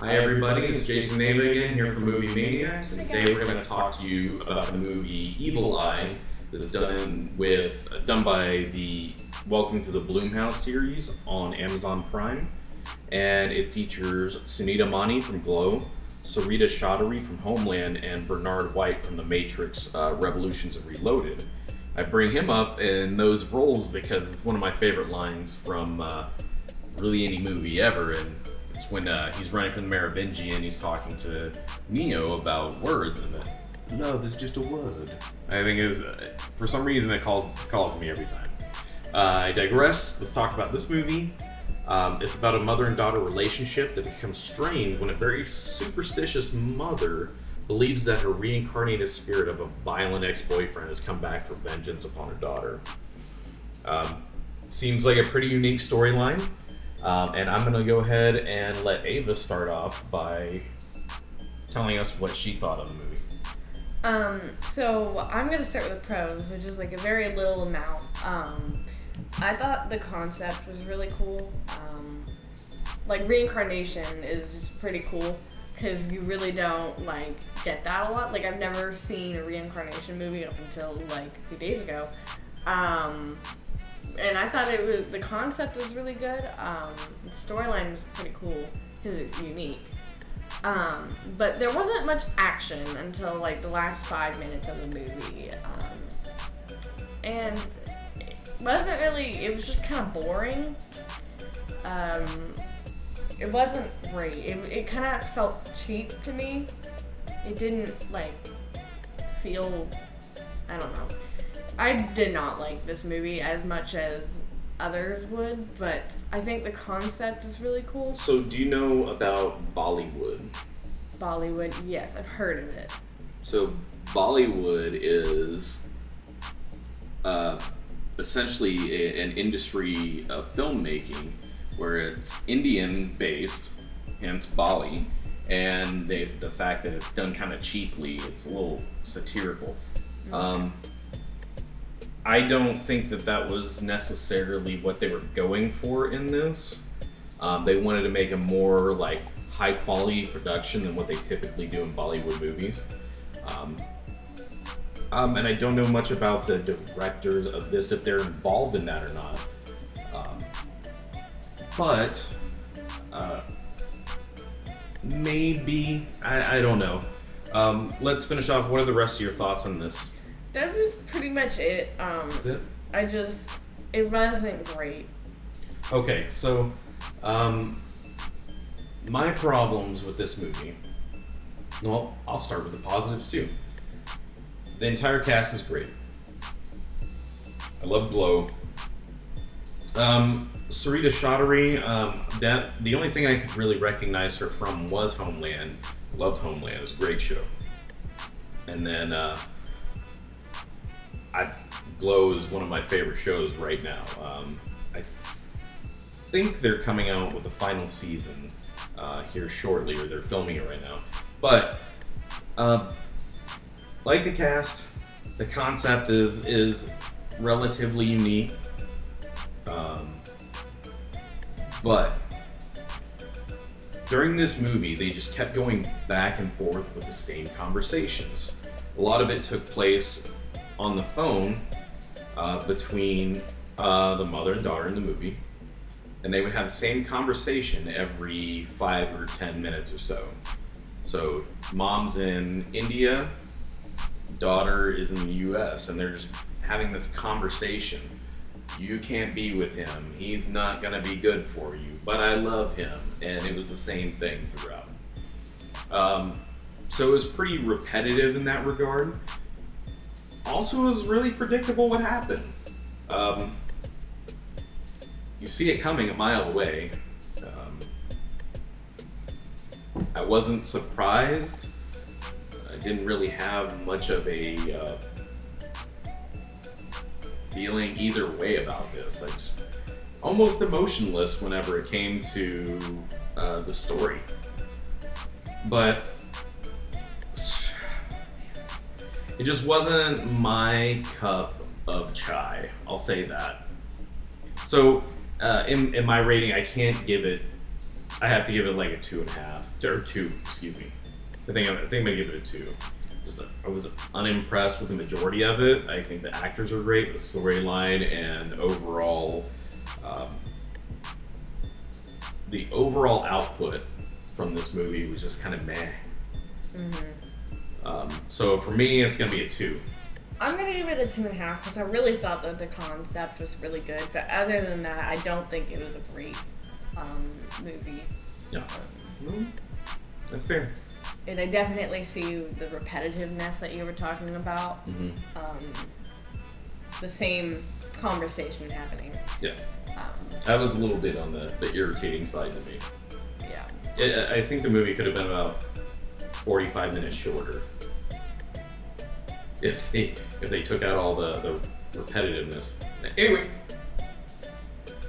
Hi everybody, it's Jason Nava again here from Movie Maniax, and today we're going to talk to you about the movie Evil Eye. This is done by the Welcome to the Bloomhouse series on Amazon Prime, and it features Sunita Mani from Glow, Sarita Chaudhary from Homeland, and Bernard White from The Matrix Revolutions and Reloaded. I bring him up in those roles because it's one of my favorite lines from really any movie ever, and it's when he's running from the Merovingian and he's talking to Neo about words, and that love is just a word. I think is for some reason it calls me every time. I digress. Let's talk about this movie. It's about a mother and daughter relationship that becomes strained when a very superstitious mother believes that her reincarnated spirit of a violent ex-boyfriend has come back for vengeance upon her daughter. Seems like a pretty unique storyline. And I'm going to go ahead and let Ava start off by telling us what she thought of the movie. So I'm going to start with pros, which is like a very little amount. I thought the concept was really cool. Like reincarnation is pretty cool because you really don't get that a lot. Like I've never seen a reincarnation movie up until a few days ago. And I thought the concept was really good. The storyline was pretty cool because it's unique. But there wasn't much action until the last 5 minutes of the movie. And it was just kind of boring. It wasn't great. It kind of felt cheap to me. It didn't feel, I don't know. I did not like this movie as much as others would, but I think the concept is really cool. So do you know about Bollywood? Bollywood, yes, I've heard of it. So Bollywood is essentially an industry of filmmaking where it's Indian based, hence Bali, and the fact that it's done kind of cheaply, it's a little satirical. Okay. I don't think that was necessarily what they were going for in this. They wanted to make a more high quality production than what they typically do in Bollywood movies. And I don't know much about the directors of this, if they're involved in that or not. But maybe, I don't know. Let's finish off. What are the rest of your thoughts on this? That was pretty much it. That's it? It wasn't great. Okay, so, my problems with this movie, well, I'll start with the positives too. The entire cast is great. I love Glow. Sarita Chaudhary, the only thing I could really recognize her from was Homeland. Loved Homeland, it was a great show. And then, Glow is one of my favorite shows right now. I think they're coming out with the final season here shortly, or they're filming it right now. But like the cast, the concept is relatively unique. But during this movie, they just kept going back and forth with the same conversations. A lot of it took place on the phone between the mother and daughter in the movie, and they would have the same conversation every 5 or 10 minutes or so. So mom's in India, daughter is in the US, and they're just having this conversation. You can't be with him, he's not gonna be good for you, but I love him. And it was the same thing throughout. So it was pretty repetitive in that regard. Also, it was really predictable what happened. You see it coming a mile away. I wasn't surprised. I didn't really have much of a feeling either way about this. I just almost emotionless whenever it came to the story. But it just wasn't my cup of chai, I'll say that. So in my rating, I can't give it I have to give it like a 2.5 or 2. Excuse me. I think I'm gonna give it a 2. I was unimpressed with the majority of it. I think the actors are great, the storyline, and overall, the overall output from this movie was just kind of meh. So for me, it's gonna be a 2. I'm gonna give it a 2.5 because I really thought that the concept was really good, but other than that, I don't think it was a great movie. Yeah, that's fair. And I definitely see the repetitiveness that you were talking about. The same conversation happening. Yeah, that was a little bit on the irritating side to me. Yeah. I think the movie could have been about 45 minutes shorter if they took out all the repetitiveness. Anyway,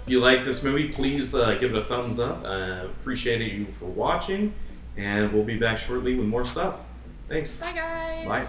if you like this movie, please give it a thumbs up. Appreciate you for watching, and we'll be back shortly with more stuff. Thanks. Bye, guys. Bye.